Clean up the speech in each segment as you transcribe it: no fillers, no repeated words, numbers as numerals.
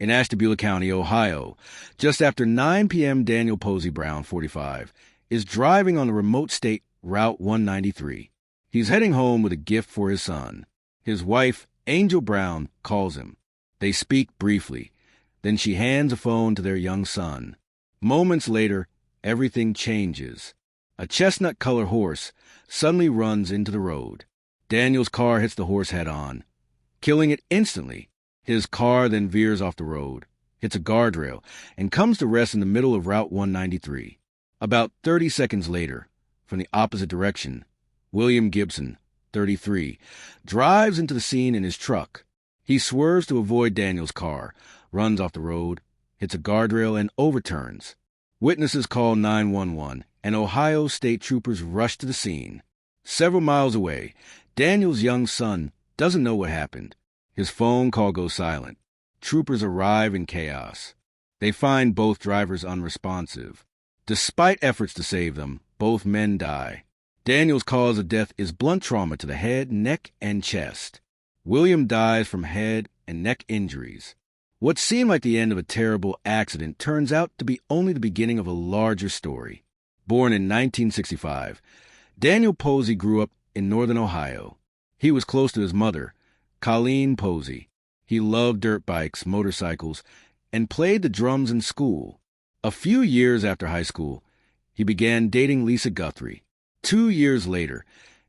in Ashtabula County, Ohio. Just after 9 p.m., Daniel Posey Brown, 45, is driving on the remote state Route 193. He's heading home with a gift for his son. His wife, Angel Brown, calls him. They speak briefly. Then she hands a phone to their young son. Moments later, everything changes. A chestnut-colored horse suddenly runs into the road. Daniel's car hits the horse head-on, killing it instantly. His car then veers off the road, hits a guardrail, and comes to rest in the middle of Route 193. About 30 seconds later, from the opposite direction, William Gibson, 33, drives into the scene in his truck. He swerves to avoid Daniel's car, runs off the road, hits a guardrail, and overturns. Witnesses call 911, and Ohio state troopers rush to the scene. Several miles away, Daniel's young son doesn't know what happened. His phone call goes silent. Troopers arrive in chaos. They find both drivers unresponsive. Despite efforts to save them, both men die. Daniel's cause of death is blunt trauma to the head, neck, and chest. William dies from head and neck injuries. What seemed like the end of a terrible accident turns out to be only the beginning of a larger story. Born in 1965, Daniel Posey grew up in northern Ohio. He was close to his mother, Colleen Posey. He loved dirt bikes, motorcycles, and played the drums in school. A few years after high school, he began dating Lisa Guthrie. 2 years later,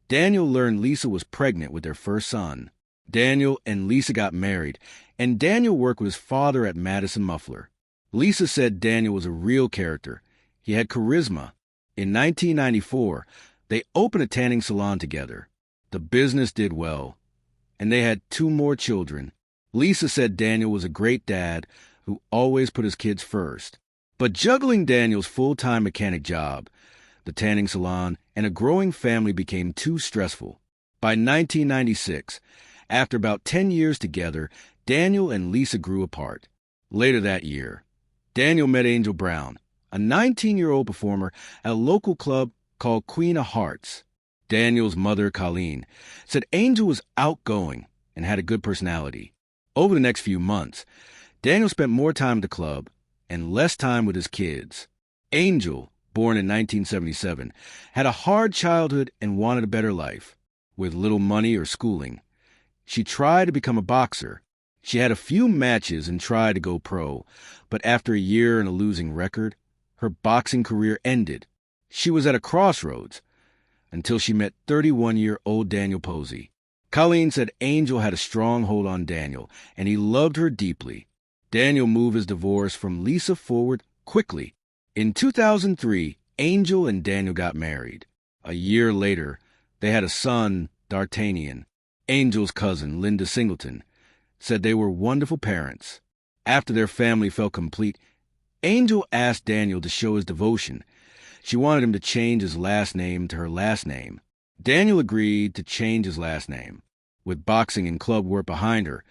Daniel learned Lisa was pregnant with their first son. Daniel and Lisa got married, and Daniel worked with his father at Madison Muffler. Lisa said Daniel was a real character. He had charisma. In 1994, they opened a tanning salon together. The business did well, and they had 2 more children. Lisa said Daniel was a great dad who always put his kids first. But juggling Daniel's full-time mechanic job, the tanning salon, and a growing family became too stressful. By 1996, after about 10 years together, Daniel and Lisa grew apart. Later that year, Daniel met Angel Brown, a 19-year-old performer at a local club called Queen of Hearts. Daniel's mother, Colleen, said Angel was outgoing and had a good personality. Over the next few months, Daniel spent more time at the club and less time with his kids. Angel, born in 1977, had a hard childhood and wanted a better life, with little money or schooling. She tried to become a boxer. She had a few matches and tried to go pro, but after a year and a losing record, her boxing career ended. She was at a crossroads until she met 31-year-old Daniel Posey. Colleen said Angel had a strong hold on Daniel, and he loved her deeply. Daniel moved his divorce from Lisa forward quickly. In 2003, Angel and Daniel got married. A year later, they had a son, D'Artagnan. Angel's cousin, Linda Singleton, said they were wonderful parents. After their family felt complete, Angel asked Daniel to show his devotion. She wanted him to change his last name to her last name. Daniel agreed to change his last name. With boxing and club work behind her,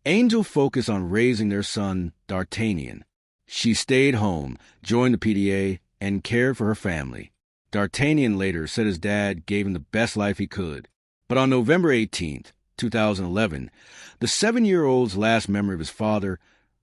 Angel focused on raising their son, D'Artagnan. She stayed home, joined the PDA, and cared for her family. D'Artagnan later said his dad gave him the best life he could. But on November 18, 2011, the 7-year-old's last memory of his father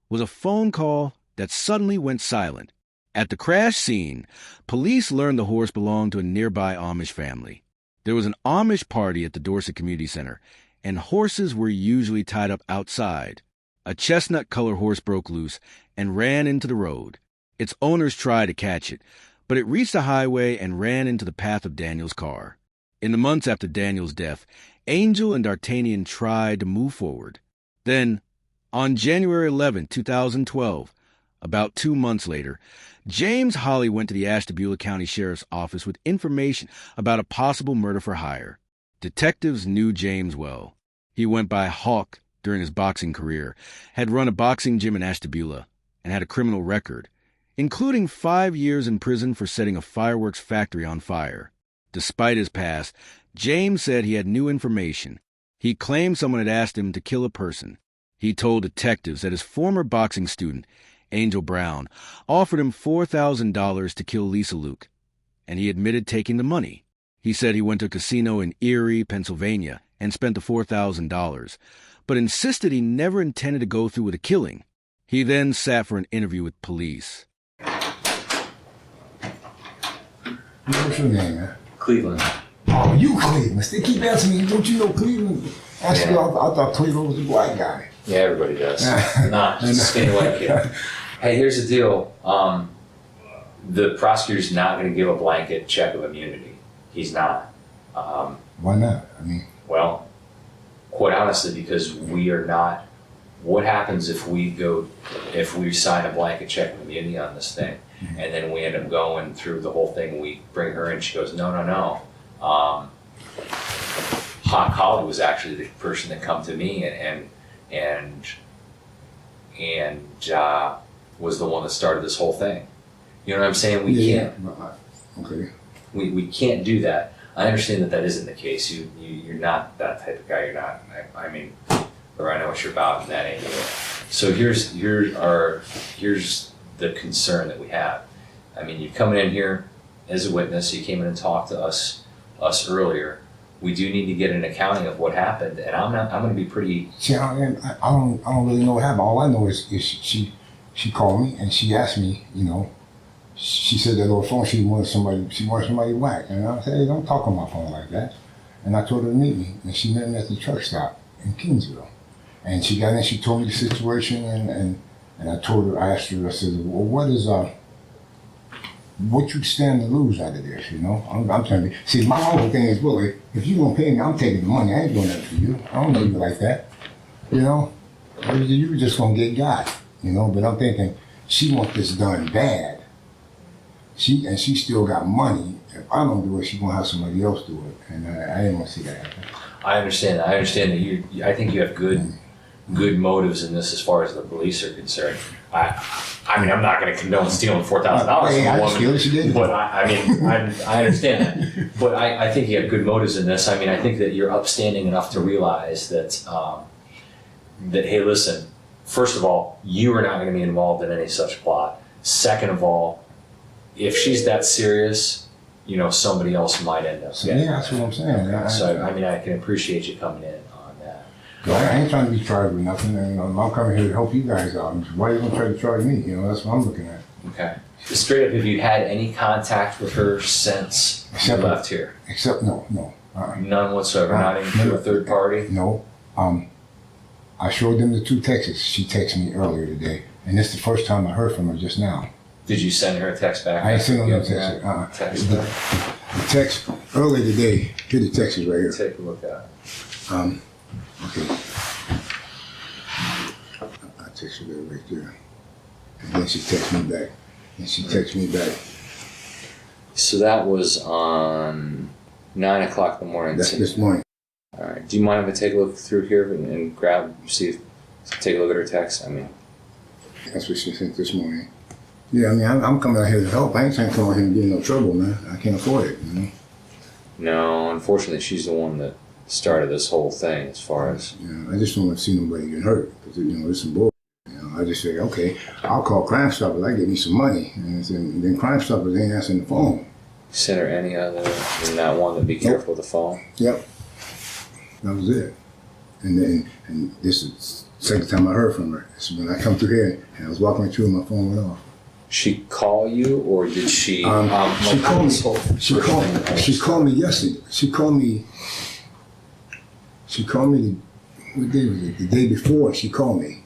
was a phone call that suddenly went silent. At the crash scene, police learned the horse belonged to a nearby Amish family. There was an Amish party at the Dorset Community Center, and horses were usually tied up outside. A chestnut-colored horse broke loose and ran into the road. Its owners tried to catch it, but it reached the highway and ran into the path of Daniel's car. In the months after Daniel's death, Angel and D'Artagnan tried to move forward. Then, on January 11, 2012, about 2 months later, James Holly went to the Ashtabula County Sheriff's Office with information about a possible murder for hire. Detectives knew James well. He went by Hawk during his boxing career, had run a boxing gym in Ashtabula, and had a criminal record, including 5 years in prison for setting a fireworks factory on fire. Despite his past, James said he had new information. He claimed someone had asked him to kill a person. He told detectives that his former boxing student, Angel Brown, offered him $4,000 to kill Lisa Luke, and he admitted taking the money. He said he went to a casino in Erie, Pennsylvania, and spent the $4,000, but insisted he never intended to go through with the killing. He then sat for an interview with police. What's your name, man? Cleveland. Oh, you Cleveland. They keep asking me, don't you know Cleveland? Actually, Yeah. I thought Cleveland was a black guy. Yeah, everybody does. Not just a skinny white kid. Hey, here's the deal. The prosecutor's not going to give a blanket check of immunity. He's not. Why not? I mean, Well, quite honestly, because we are not. What happens if we sign a blanket check of immunity on this thing, and then we end up going through the whole thing? We bring her in. She goes, no. Hot Collie was actually the person that come to me and was the one that started this whole thing. You know what I'm saying? We can't. Okay. We can't do that. I understand that isn't the case. You're not that type of guy. You're not. I mean, or I know what you're about, and that ain't it. So here's the concern that we have. I mean, you're coming in here as a witness. You came in and talked to us earlier. We do need to get an accounting of what happened, and I'm going to be pretty. See, I don't really know what happened. All I know is she called me and she asked me, you know, she said that over the phone she wanted somebody whack, and I said, hey, don't talk on my phone like that. And I told her to meet me, and she met me at the truck stop in Kingsville. And she got in, she told me the situation, and I told her, I asked her, I said, well, what you stand to lose out of this, you know? I'm trying to, see, my whole thing is, well, if you gonna pay me, I'm taking the money, I ain't doing that for you. I don't know you like that, you know? You were just gonna get got, you know? But I'm thinking, she wants this done bad. And she still got money. If I don't do it, she's gonna have somebody else do it. And I didn't want to see that happen. I understand that. I understand that I think you have good motives in this as far as the police are concerned. I mean, I'm not going to condone stealing $4,000 from a woman, but I understand that. But I think you have good motives in this. I mean, I think that you're upstanding enough to realize that hey, listen. First of all, you are not going to be involved in any such plot. Second of all, if she's that serious, you know, somebody else might end up. So, yeah, that's what I'm saying. So I mean, I can appreciate you coming in on that. I ain't trying to be charged with nothing, and I'm coming here to help you guys out. Why are you gonna try to charge me? You know, that's what I'm looking at. Okay. Straight up, have you had any contact with her since you left here? Except no. None whatsoever. Not even through a third party. No. I showed them the 2 texts she texted me earlier today, and it's the first time I heard from her just now. Did you send her a text back? I ain't sent her no text. The text earlier today. Here the text is right here. Take a look at it. Okay. I texted her right there. And then she texted me back. So that was on 9 o'clock in the morning. That's this morning. All right. Do you mind if I take a look through here and take a look at her text? I mean. That's what she sent this morning. Yeah, I mean, I'm coming out here to help. I ain't trying to come out here and get in no trouble, man. I can't afford it, you know? No, unfortunately, she's the one that started this whole thing as far as... Yeah, I just don't want to see nobody get hurt. Because, you know, it's some bull. You know, I just figure, okay, I'll call Crime Stoppers. I get me some money. And then Crime Stoppers ain't answering the phone. Send her any other than that one to be careful with the phone? Yep. That was it. And this is the second time I heard from her. So when I come through here, and I was walking through and my phone went off. She call you, or did she? She called me. She called me yesterday. She called me. What day was it? The day before. She called me.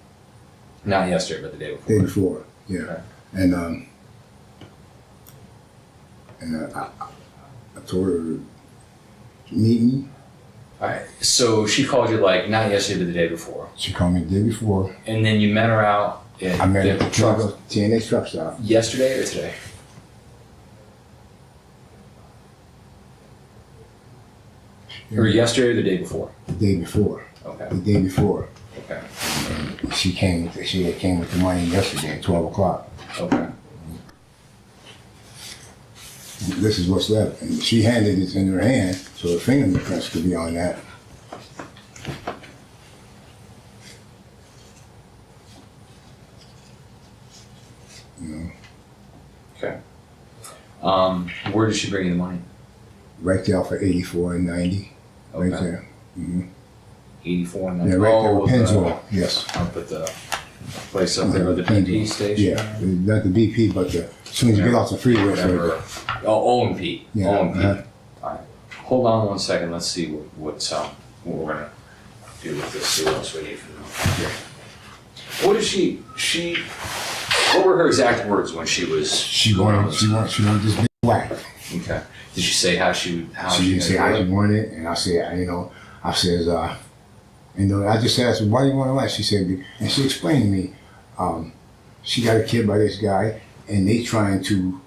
Not yesterday, but the day before. Day before, yeah. Okay. And I told her to meet me. All right. So she called you like not yesterday, but the day before. She called me the day before. And then you met her out. I met her at the TNA truck stop. Yesterday or today? Yeah. Or yesterday or the day before? The day before. Okay. The day before. Okay. And she came with the money yesterday at 12 o'clock. Okay. This is what's left. And she handed it in her hand, so her fingerprints could be on that. You know. Okay. Where did she bring you the money? Right there for 84 and 90. Okay. Right there. Mm-hmm. 84 and 90. Yeah, right there with Pennzoil. Yes. I'll put the place up there with the BP station? Yeah, not the BP, but as soon as you get off the freeway. Whatever. Oh, O&P. Yeah, O&P. All right. Hold on 1 second. Let's see what we're gonna do with this. See what else we need from them. What did she? What were her exact words when she was? She wanted this big whack. Okay. Did she say how she? She didn't say how she wanted it, and I said, I says, I just asked her, why do you want to whack? She said, and she explained to me, she got a kid by this guy, and they trying to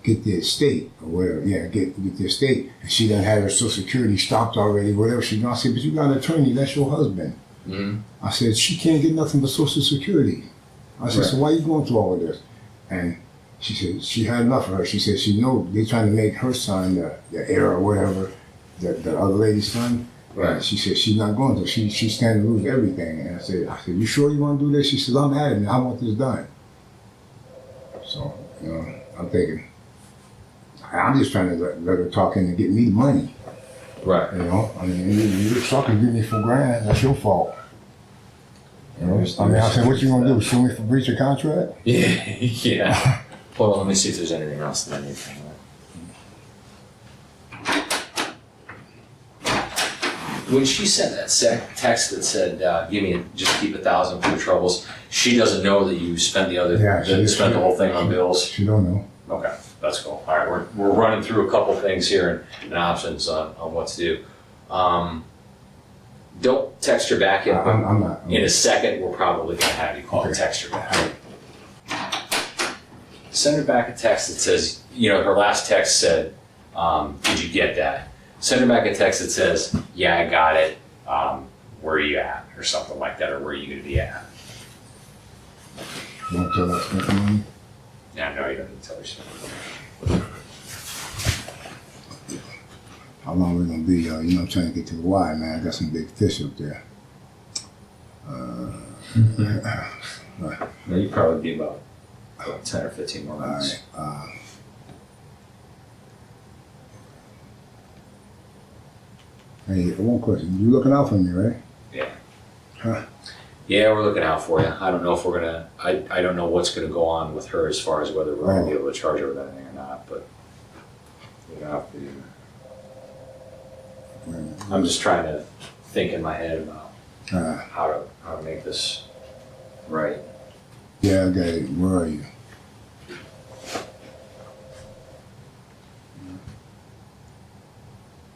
get the estate or whatever. Yeah, get the estate, and she done had her Social Security stopped already. Whatever she done, I said, but you got an attorney. That's your husband. Mm-hmm. I said, she can't get nothing but Social Security. I said, so why are you going through all of this? And she said she had enough of her. She said she know they trying to make her son the heir or whatever, the other lady's son. Right. She said she's not going to. She's standing to lose everything. And I said, you sure you want to do this? She said, I'm adamant. I want this done. So, I'm thinking, I'm just trying to let her talk in and get me the money. Right. I mean, you're sucker give me $4,000. That's your fault. I said, what you gonna do? Sue me for breach of contract? Yeah. Yeah. Hold on. Let me see if there's anything else that I need from her. When she sent that text that said, just keep 1,000 for your troubles, she doesn't know that you spent the whole thing on bills? She don't know. Okay, that's cool. All right, we're running through a couple things here and options on what to do. Don't text her back yet. I'm not. In a second, we're probably going to have you call and text her back. Send her back a text that says, her last text said, did you get that? Send her back a text that says, yeah, I got it. Where are you at? Or something like that. Or where are you going to be at? You want to tell us spending money? Yeah, no, you don't need to tell her something. How long we going to be? I'm trying to get to the Y, man. I got some big fish up there. No, you'd probably be about 10 or 15 more minutes. All right. Hey, one question. You looking out for me, right? Yeah. Huh? Yeah, we're looking out for you. I don't know if we're gonna. I don't know what's gonna go on with her as far as whether we're gonna be able to charge her with anything or not. But we're gonna have to. I'm just trying to think in my head about how to make this right. Yeah, I got it. Where are you?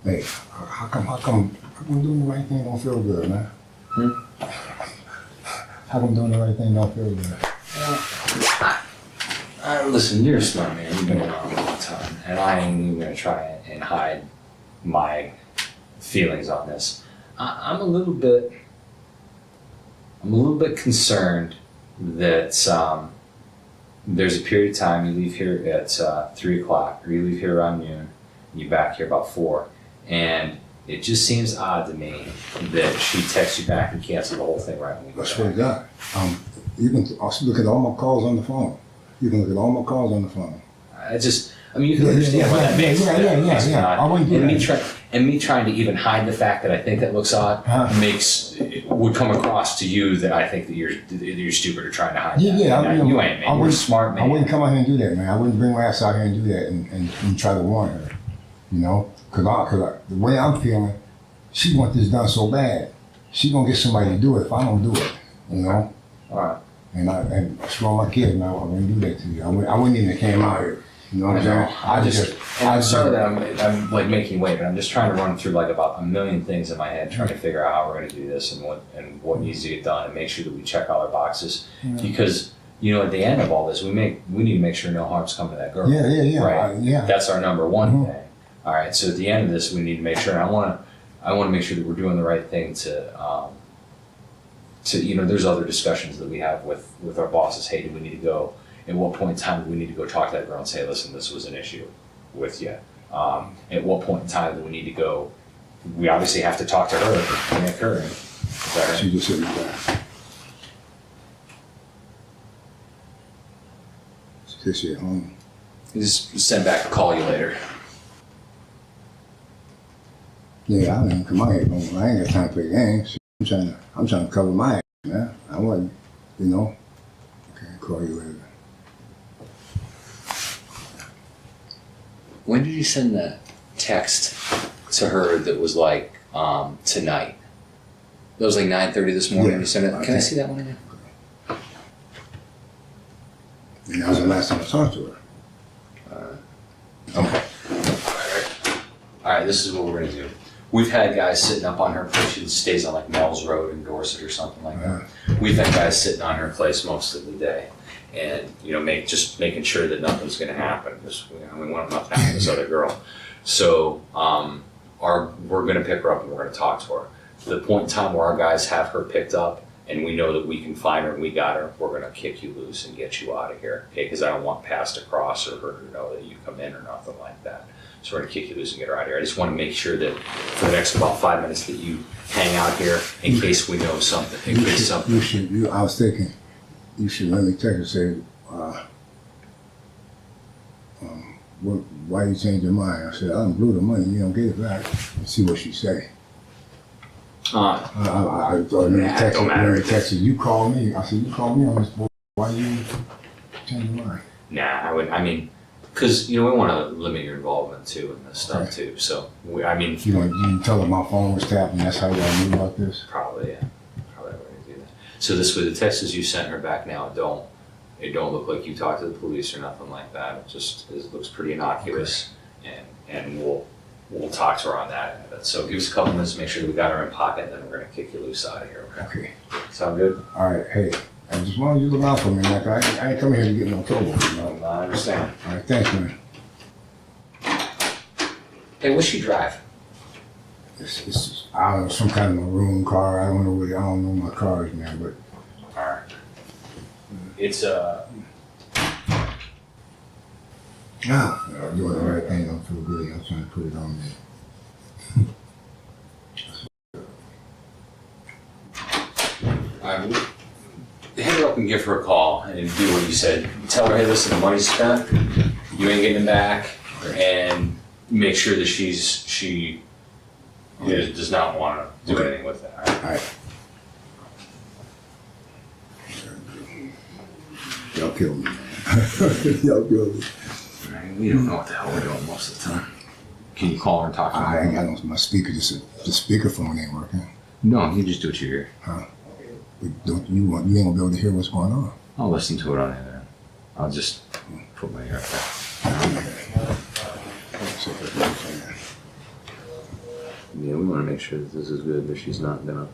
Hey, how come doing the right thing don't feel good, man? How come doing the right thing don't feel good? Listen, you're a smart man. You've been around a long time, and I ain't even gonna try and hide my feelings on this. I'm a little bit concerned that there's a period of time you leave here at 3 o'clock, or you leave here around noon, and you're back here about 4. And it just seems odd to me that she texts you back and cancels the whole thing right when we go back. I swear to God. You can also look at all my calls on the phone. You can look at all my calls on the phone. You can understand what that makes. Yeah. I wouldn't do that. And me trying to even hide the fact that I think that looks odd would come across to you that I think that you're stupid or trying to hide that. You ain't, man. You're a smart man. I wouldn't come out here and do that, man. I wouldn't bring my ass out here and do that and try to warn her, Because the way I'm feeling, she wants this done so bad. She gonna get somebody to do it if I don't do it, All right. And screw my kids, man. I wouldn't do that to you. I wouldn't even have came out here. You know what I'm saying? I'm sorry that I'm like making you wait, but I'm just trying to run through like about a million things in my head, trying to figure out how we're going to do this and what needs to get done, and make sure that we check all our boxes. Because at the end of all this, we need to make sure no harm's coming to that girl. Yeah. Right. Yeah. That's our number one thing. All right. So at the end of this, we need to make sure. And I want to make sure that we're doing the right thing to there's other discussions that we have with our bosses. Hey, do we need to go? At what point in time do we need to go talk to that girl and say, listen, this was an issue with you? At what point in time do we need to go? We obviously have to talk to her if it can occur. Is that right? She just hit me back. She said she at home. Just send back a call you later. Yeah, I didn't come out here. I ain't got time to play games. I'm trying to cover my ass, man. I wasn't. You know? Okay, call you later. When did you send the text to her that was like tonight? That was like 9:30 this morning. Yeah, you sent it. Can I see that one again? And that was the last time I talked to her. Okay. All right. This is what we're gonna do. We've had guys sitting up on her place. She stays on like Mel's Road in Dorset or something like that. We've had guys sitting on her place most of the day, and just making sure that nothing's gonna happen because we want nothing to happen to this other girl. So we're gonna pick her up and we're gonna talk to her. To the point in time where our guys have her picked up and we know that we can find her and we got her, we're gonna kick you loose and get you out of here, okay? Because I don't want past to cross or her to know that you come in or nothing like that. So we're gonna kick you loose and get her out of here. I just want to make sure that for the next about 5 minutes that you hang out here in case we know something. In case something. I was thinking, you should let me text her and say, why you change your mind? I said, I done blew the money, you don't get it back. Let's see what she say. I thought Mary texted, you called me. I said, you called me on this board. Why you change your mind? Nah, because we want to limit your involvement too in this stuff too. So You didn't tell her my phone was tapped and that's how y'all knew about this? Probably, yeah. Probably we're gonna do that. So this way, the texts you sent her back now don't look like you talked to the police or nothing like that. It looks pretty innocuous, and we'll talk to her on that end of it. So give us a couple minutes to make sure that we got her in pocket, and then we're gonna kick you loose out of here. Okay. Sound good? All right. Hey, I just wanted you to look out for me. Like I ain't coming here to get no trouble. I understand. All right. Thanks, man. Hey, what's she drive? It's I don't know, some kind of maroon car. I don't know my cars, man. But all right. It's I'm doing the right thing. I don't feel good. I'm trying to put it on there. Hit her up and give her a call and do what you said. Tell her, hey, listen, the money's spent. You ain't getting it back, and make sure that she does not want to do anything with that. All right. Y'all kill me. Y'all kill me. We don't know what the hell we're doing most of the time. Can you call her and talk to her? I ain't got my speaker. The speakerphone ain't working. No, you just do what you hear. Huh? But you ain't gonna be able to hear what's going on. I'll listen to it on the other end. I'll just put my ear up there. Yeah, we want to make sure that this is good, that she's not gonna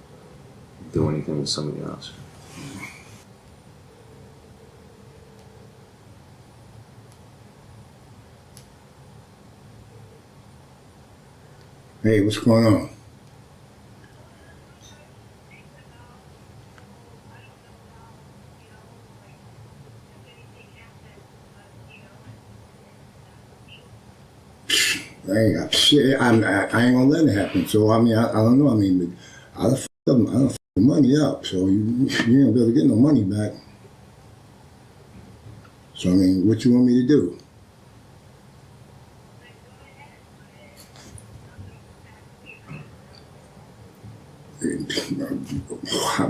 do anything with somebody else. Hey, what's going on? I ain't gonna let it happen. So I don't know. But I done fucked the money up. So you ain't gonna be able to get no money back. So what you want me to do?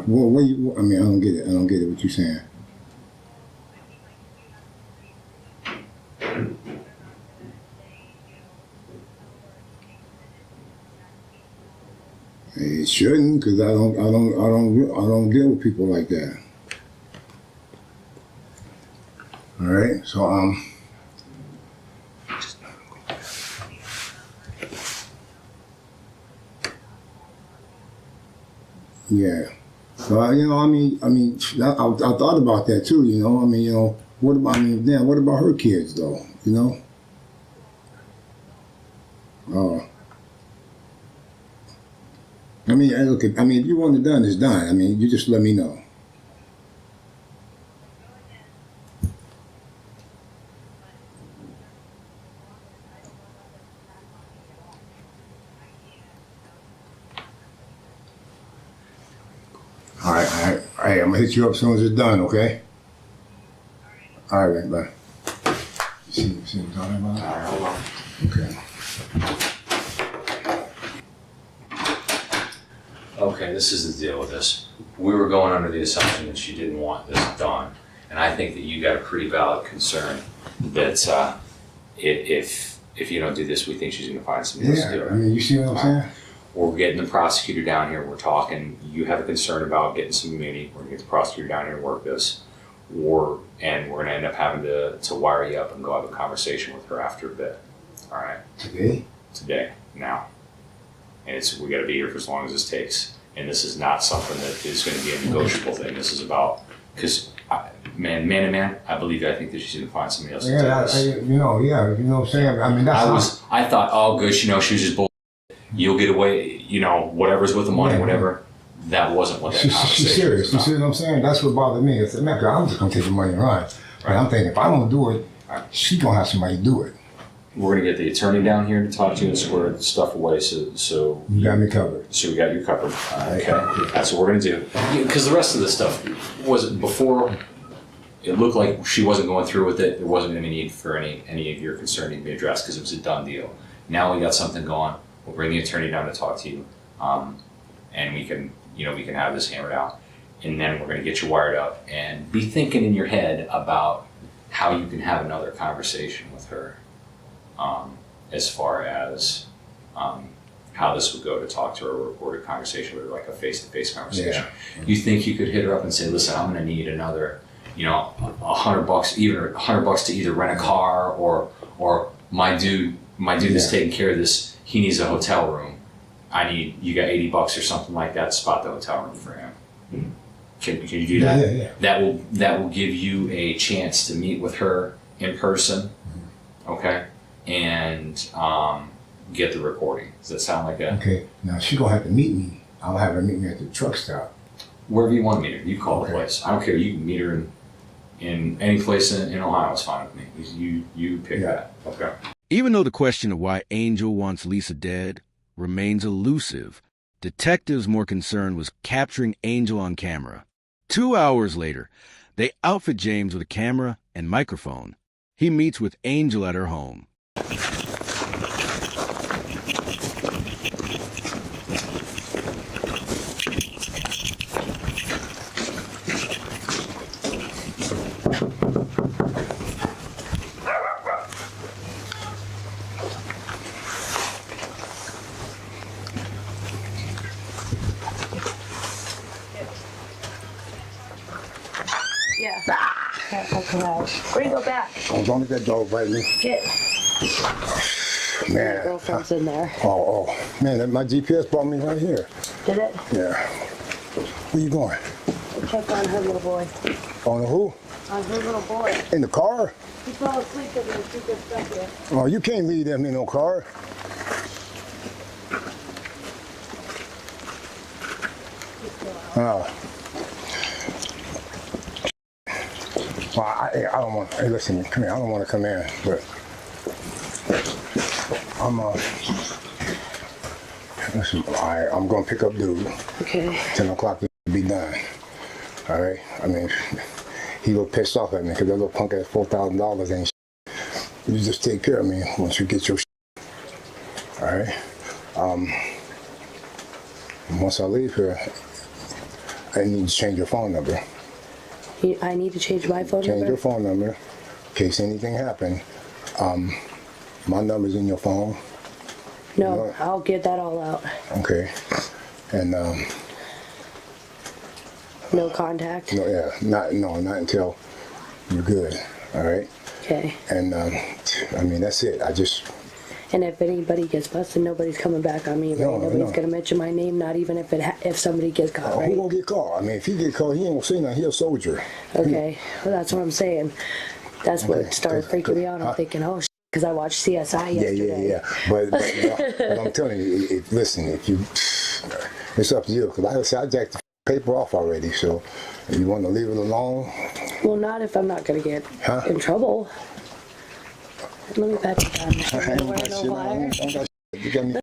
Well, I don't get it. I don't get it. What you saying? It shouldn't, because I don't deal with people like that. All right, so yeah. So I thought about that too. What about her kids though? Look, if you want it done, it's done. You just let me know. All right. I'm gonna hit you up as soon as it's done, okay? All right, bye. See what I'm talking about? All right, hold on. Okay. Okay, this is the deal with this. We were going under the assumption that she didn't want this done, and I think that you got a pretty valid concern that if you don't do this, we think she's going to find somebody else to do it. I mean, you see what I'm saying? We're getting the prosecutor down here. We're talking. You have a concern about getting some immunity. We're going to get the prosecutor down here and work this. And we're going to end up having to wire you up and go have a conversation with her after a bit. All right. Today. Now. And we got to be here for as long as this takes. And this is not something that is going to be a negotiable thing. This is about, because man to man, I think that she's going to find somebody else to do this. You know what I'm saying? I mean, I thought, oh, good, she was just bull. You'll get away, whatever's with the money, whatever. That wasn't what that conversation She's serious. You see what I'm saying? That's what bothered me. It's like, I'm just going to take the money and run. But I'm thinking, if I don't do it, she's going to have somebody do it. We're going to get the attorney down here to talk to you and square stuff away. So you got me covered. So we got you covered. Okay, that's what we're going to do. Because the rest of this stuff was before. It looked like she wasn't going through with it. There wasn't any need for any of your concern to be addressed because it was a done deal. Now we got something going. We'll bring the attorney down to talk to you, and we can have this hammered out. And then we're going to get you wired up and be thinking in your head about how you can have another conversation with her. As far as how this would go to talk to her, or record a conversation with her, like a face-to-face conversation. Yeah. You think you could hit her up and say, listen, I'm going to need another, $100, even $100 to either rent a car or my dude is taking care of this. He needs a hotel room. You got $80 or something like that to spot the hotel room for him. Can you do that? Yeah. That will give you a chance to meet with her in person. Okay. And get the recording. Does that sound like a... Okay, now she's going to have to meet me. I'll have her meet me at the truck stop. Wherever you want to meet her. You call the place. I don't care. You can meet her in any place in Ohio. It's fine with me. You pick that. Okay. Even though the question of why Angel wants Lisa dead remains elusive, detectives more concerned was capturing Angel on camera. 2 hours later, they outfit James with a camera and microphone. He meets with Angel at her home. Yeah. I'll come out. Where do you go back? Oh, don't let that dog bite me. Get. Man. My girlfriend's in there. Oh. Man, my GPS brought me right here. Did it? Yeah. Where you going? Check on her little boy. On who? On her little boy. In the car? He fell asleep and there's two good stuff here. Oh, you can't leave them in no car. Well, I don't want. Hey, listen, come here. I don't want to come in, but listen. I'm gonna pick up dude. Okay. 10 o'clock to be done. All right. I mean, he looked pissed off at me because that little punk at $4,000 ain't. You just take care of me once you get your. All right. Once I leave here, I need to change your phone number. I need to change my phone number? Change your phone number in case anything happened. My number's in your phone. No, I'll get that all out. Okay. And no contact? No, not until you're good. All right. Okay. And I mean that's it. And if anybody gets busted, nobody's coming back on me, right? Nobody's gonna mention my name, not even if somebody gets caught, right? Who gonna get caught? I mean, if he get caught, he ain't gonna say nothing. He a soldier. Okay, well, that's what I'm saying. That's what started freaking me out. I'm thinking, oh, because I watched CSI yesterday. Yeah. But I'm telling you, listen, it's up to you. Because I jacked the paper off already. So, if you want to leave it alone. Well, not if I'm not gonna get in trouble. Let me pat you down. You got me.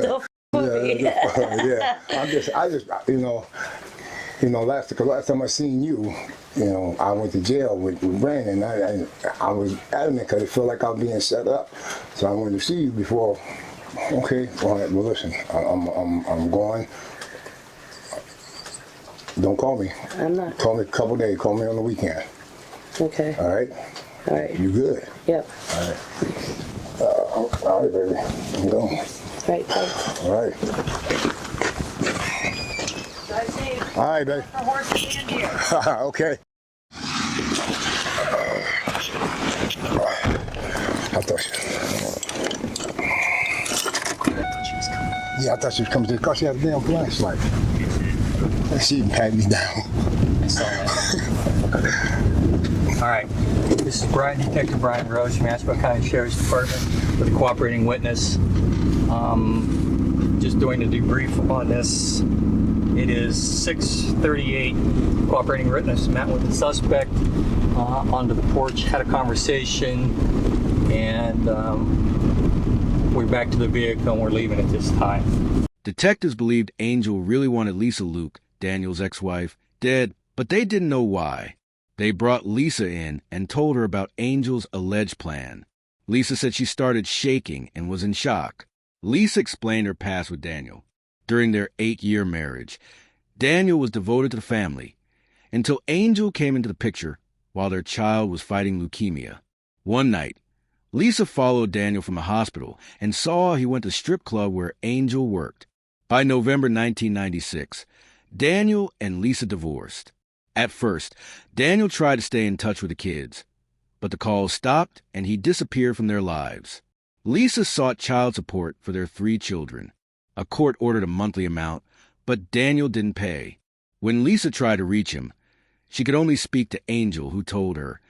Don't me. Yeah. I just, last time I seen you, I went to jail with Brandon. I was adamant because it felt like I was being set up. So I wanted to see you before Okay, all right, well listen, I'm going. Don't call me. I'm not. Call me a couple days, call me on the weekend. Okay. All right? All right. You good? Yep. All right. All right, baby. I'm going. Right, thanks. All right. Drive safe. All right, baby. The horse in here. Okay. I thought I thought she was coming to the car. She had a damn flashlight. She even patted me down. I saw that. All right. This is Detective Brian Rose from Asheville County Sheriff's Department with a cooperating witness. Just doing a debrief on this. It is 6:38. Cooperating witness met with the suspect onto the porch, had a conversation, and we're back to the vehicle and we're leaving at this time. Detectives believed Angel really wanted Lisa Luke, Daniel's ex-wife, dead, but they didn't know why. They brought Lisa in and told her about Angel's alleged plan. Lisa said she started shaking and was in shock. Lisa explained her past with Daniel. During their 8-year marriage, Daniel was devoted to the family until Angel came into the picture while their child was fighting leukemia. One night, Lisa followed Daniel from the hospital and saw he went to the strip club where Angel worked. By November 1996, Daniel and Lisa divorced. At first, Daniel tried to stay in touch with the kids, but the calls stopped and he disappeared from their lives. Lisa sought child support for their 3 children. A court ordered a monthly amount, but Daniel didn't pay. When Lisa tried to reach him, she could only speak to Angel, who told her,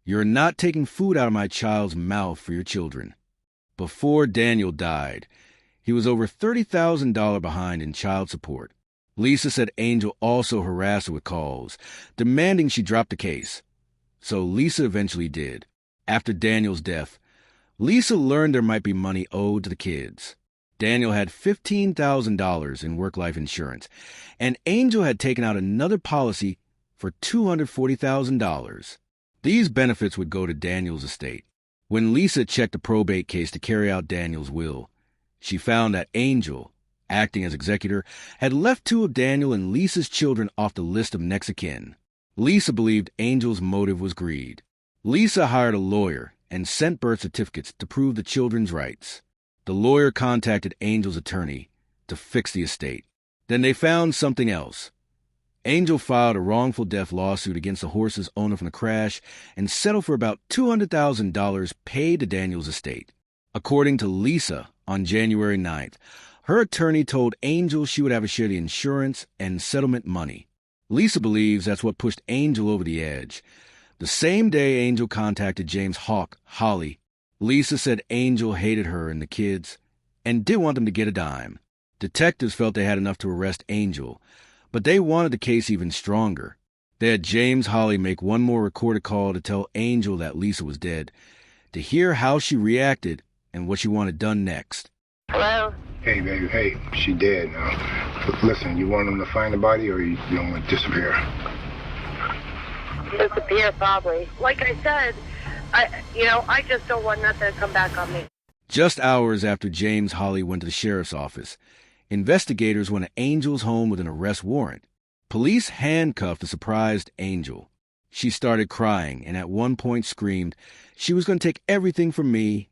"You're not taking food out of my child's mouth for your children." Before Daniel died, he was over $30,000 behind in child support. Lisa said Angel also harassed her with calls, demanding she drop the case. So Lisa eventually did. After Daniel's death, Lisa learned there might be money owed to the kids. Daniel had $15,000 in work-life insurance, and Angel had taken out another policy for $240,000. These benefits would go to Daniel's estate. When Lisa checked the probate case to carry out Daniel's will, she found that Angel, acting as executor, had left 2 of Daniel and Lisa's children off the list of next of kin. Lisa believed Angel's motive was greed. Lisa hired a lawyer and sent birth certificates to prove the children's rights. The lawyer contacted Angel's attorney to fix the estate. Then they found something else. Angel filed a wrongful death lawsuit against the horse's owner from the crash and settled for about $200,000 paid to Daniel's estate. According to Lisa, on January 9th, her attorney told Angel she would have a share of the insurance and settlement money. Lisa believes that's what pushed Angel over the edge. The same day Angel contacted James' hawk, Holly, Lisa said Angel hated her and the kids and didn't want them to get a dime. Detectives felt they had enough to arrest Angel, but they wanted the case even stronger. They had James Holly make one more recorded call to tell Angel that Lisa was dead, to hear how she reacted and what she wanted done next. Hello? Hey, baby, hey, she dead now. Listen, you want them to find the body or you don't want to disappear? Disappear, probably. Like I said, I just don't want nothing to come back on me. Just hours after James Holly went to the sheriff's office, investigators went to Angel's home with an arrest warrant. Police handcuffed the surprised Angel. She started crying and at one point screamed she was going to take everything from me.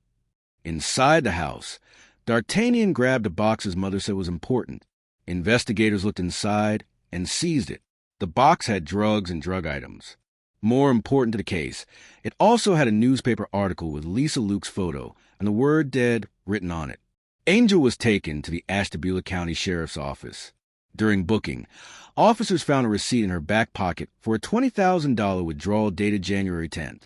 Inside the house, D'Artagnan grabbed a box his mother said was important. Investigators looked inside and seized it. The box had drugs and drug items. More important to the case, it also had a newspaper article with Lisa Luke's photo and the word dead written on it. Angel was taken to the Ashtabula County Sheriff's Office. During booking, officers found a receipt in her back pocket for a $20,000 withdrawal dated January 10th.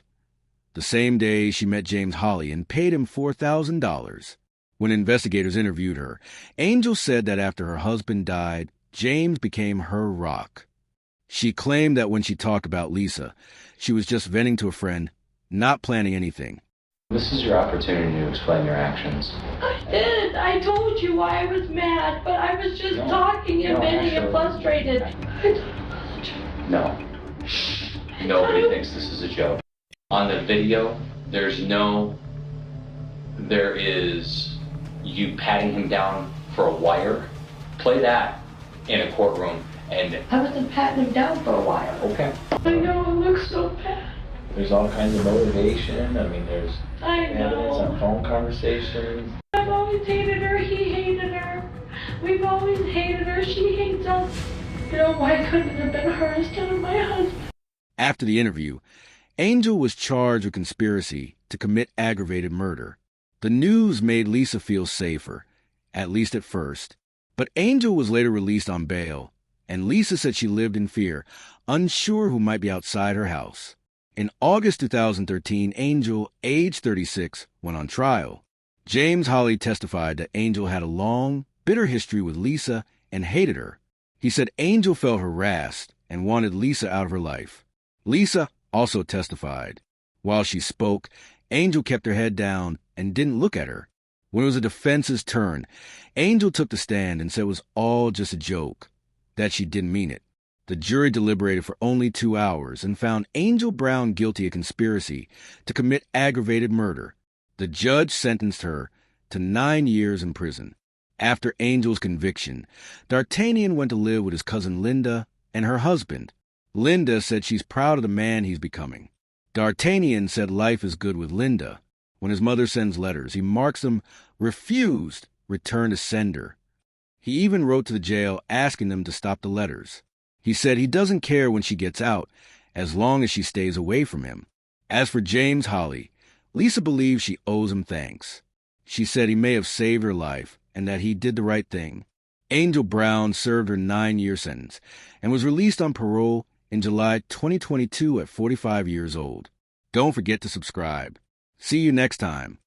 The same day, she met James Holly and paid him $4,000. When investigators interviewed her, Angel said that after her husband died, James became her rock. She claimed that when she talked about Lisa, she was just venting to a friend, not planning anything. This is your opportunity to explain your actions. I did. I told you why I was mad, but I was just talking and venting and frustrated. No. Nobody thinks this is a joke. On the video, there is you patting him down for a wire. Play that in a courtroom, and I wasn't patting him down for a while. okay. I know, it looks so bad. There's all kinds of motivation. I mean, there's I evidence know. on phone conversations. I've always hated her, he hated her. We've always hated her, she hates us. You know, why couldn't it have been her instead of my husband? After the interview, Angel was charged with conspiracy to commit aggravated murder. The news made Lisa feel safer, at least at first. But Angel was later released on bail, and Lisa said she lived in fear, unsure who might be outside her house. In August 2013, Angel, age 36, went on trial. James Holly testified that Angel had a long, bitter history with Lisa and hated her. He said Angel felt harassed and wanted Lisa out of her life. Lisa also testified. While she spoke, Angel kept her head down and didn't look at her. When it was the defense's turn, Angel took the stand and said it was all just a joke, that she didn't mean it. The jury deliberated for only 2 hours and found Angel Brown guilty of conspiracy to commit aggravated murder. The judge sentenced her to 9 years in prison. After Angel's conviction, D'Artagnan went to live with his cousin Linda and her husband. Linda said she's proud of the man he's becoming. D'Artagnan said life is good with Linda. When his mother sends letters, he marks them refused, return to sender. He even wrote to the jail asking them to stop the letters. He said he doesn't care when she gets out, as long as she stays away from him. As for James Holly, Lisa believes she owes him thanks. She said he may have saved her life and that he did the right thing. Angel Brown served her 9-year sentence and was released on parole in July 2022 at 45 years old. Don't forget to subscribe. See you next time.